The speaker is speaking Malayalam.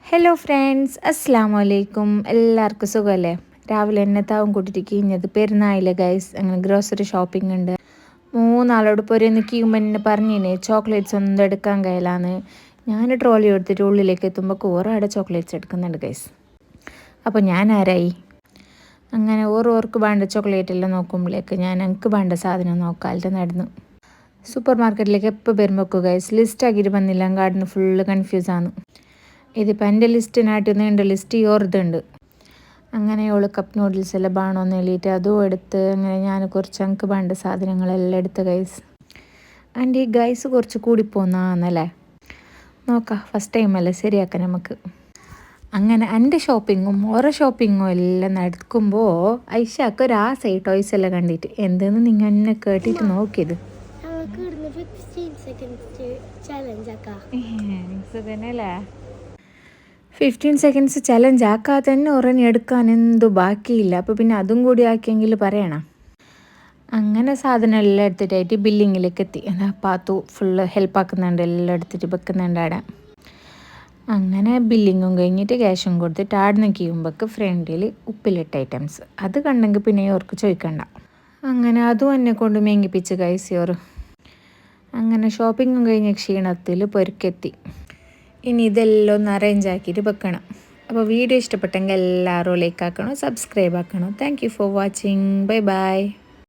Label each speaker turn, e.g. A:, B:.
A: ഹലോ ഫ്രണ്ട്സ്, അസ്സലാമു അലൈക്കും. എല്ലാവർക്കും സുഖമല്ലേ? രാവിലെ എന്നെ താവും കൂട്ടിയിട്ട് കഴിഞ്ഞത് പെരുന്നാളിലെ ഗൈസ്. അങ്ങനെ ഗ്രോസറി ഷോപ്പിംഗ് ഉണ്ട്. മൂന്നാളോട് പോരെ നിൽക്കുമ്പോൾ എന്നെ പറഞ്ഞിനെ ചോക്ലേറ്റ്സ് ഒന്നും എടുക്കാൻ കഴിയില്ലാന്ന്. ഞാൻ ട്രോളി എടുത്തിട്ട് ഉള്ളിലേക്ക് എത്തുമ്പോൾ കുറേ ചോക്ലേറ്റ്സ് എടുക്കുന്നുണ്ട് ഗൈസ്. അപ്പോൾ ഞാൻ ആരായി? അങ്ങനെ ഓർക്ക് വേണ്ട ചോക്ലേറ്റ് എല്ലാം നോക്കുമ്പോഴേക്ക് ഞാൻ എനിക്ക് വേണ്ട സാധനം നോക്കാനായിട്ട് നടന്നു. സൂപ്പർ മാർക്കറ്റിലേക്ക് എപ്പോൾ വരുമ്പോൾ ഗൈസ് ലിസ്റ്റ് ആക്കിയിട്ട് വന്നില്ല. ഗാർഡന് ഫുള്ള് കൺഫ്യൂസാണ്. ഇതിപ്പോൾ എൻ്റെ ലിസ്റ്റിനായിട്ട് നീണ്ട ലിസ്റ്റ് ഓർത്തുണ്ട്. അങ്ങനെ ഓള് കപ്പ് നൂഡിൽസ് എല്ലാം വേണമെന്ന് എഴുതിയിട്ട് അതും എടുത്ത് അങ്ങനെ ഞാൻ കുറച്ച് എനിക്ക് വേണ്ട സാധനങ്ങളെല്ലാം എടുത്ത് ഗൈസ്. ആൻഡ് ഈ ഗൈസ് കുറച്ച് കൂടിപ്പോന്നല്ലേ, നോക്കാം ഫസ്റ്റ് ടൈമല്ലേ, ശരിയാക്കാം നമുക്ക്. അങ്ങനെ എൻ്റെ ഷോപ്പിങ്ങും ഓരോ ഷോപ്പിങ്ങും എല്ലാം നടക്കുമ്പോൾ ഐഷക്ക് ഒരു ആസൈ ടോയ്സ് എല്ലാം കണ്ടിട്ട് എന്തെന്ന് നിങ്ങൾ എന്നെ കേട്ടിട്ട് നോക്കിയത്. തന്നെയല്ലേ 15 സെക്കൻഡ്സ് ചലഞ്ച് ആക്കാതെ തന്നെ ഉറങ്ങി എടുക്കാൻ എന്തോ ബാക്കിയില്ല. അപ്പോൾ പിന്നെ അതും കൂടി ആക്കിയെങ്കിൽ പറയണം. അങ്ങനെ സാധനം എല്ലാം എടുത്തിട്ടായിട്ട് ബില്ലിങ്ങിലേക്ക് എത്തി. എന്താ പാത്തു ഫുള്ള് ഹെൽപ്പാക്കുന്നുണ്ട്, എല്ലാം എടുത്തിട്ട് വെക്കുന്നുണ്ട് അവിടെ. അങ്ങനെ ബില്ലിങ്ങും കഴിഞ്ഞിട്ട് ക്യാഷും കൊടുത്തിട്ട് ആടെ നിൽക്കുമ്പോൾക്ക് ഫ്രണ്ടിൽ ഉപ്പിലിട്ട ഐറ്റംസ് അത് കണ്ടെങ്കിൽ പിന്നെ ഓർക്ക് ചോദിക്കണ്ട. അങ്ങനെ അതും എന്നെ കൊണ്ട് മേങ്ങിപ്പിച്ച് കഴിച്ചോറ്. അങ്ങനെ ഷോപ്പിങ്ങും കഴിഞ്ഞ ക്ഷീണത്തിൽ പൊരുക്കെത്തി. ഇനി ഇതെല്ലാം ഒന്ന് അറേഞ്ച് ആക്കിയിട്ട് വെക്കണം. അപ്പോൾ വീഡിയോ ഇഷ്ടപ്പെട്ടെങ്കിൽ എല്ലാവരും ലൈക്ക് ആക്കണം, സബ്സ്ക്രൈബ് ആക്കണം. Thank you for watching. Bye bye.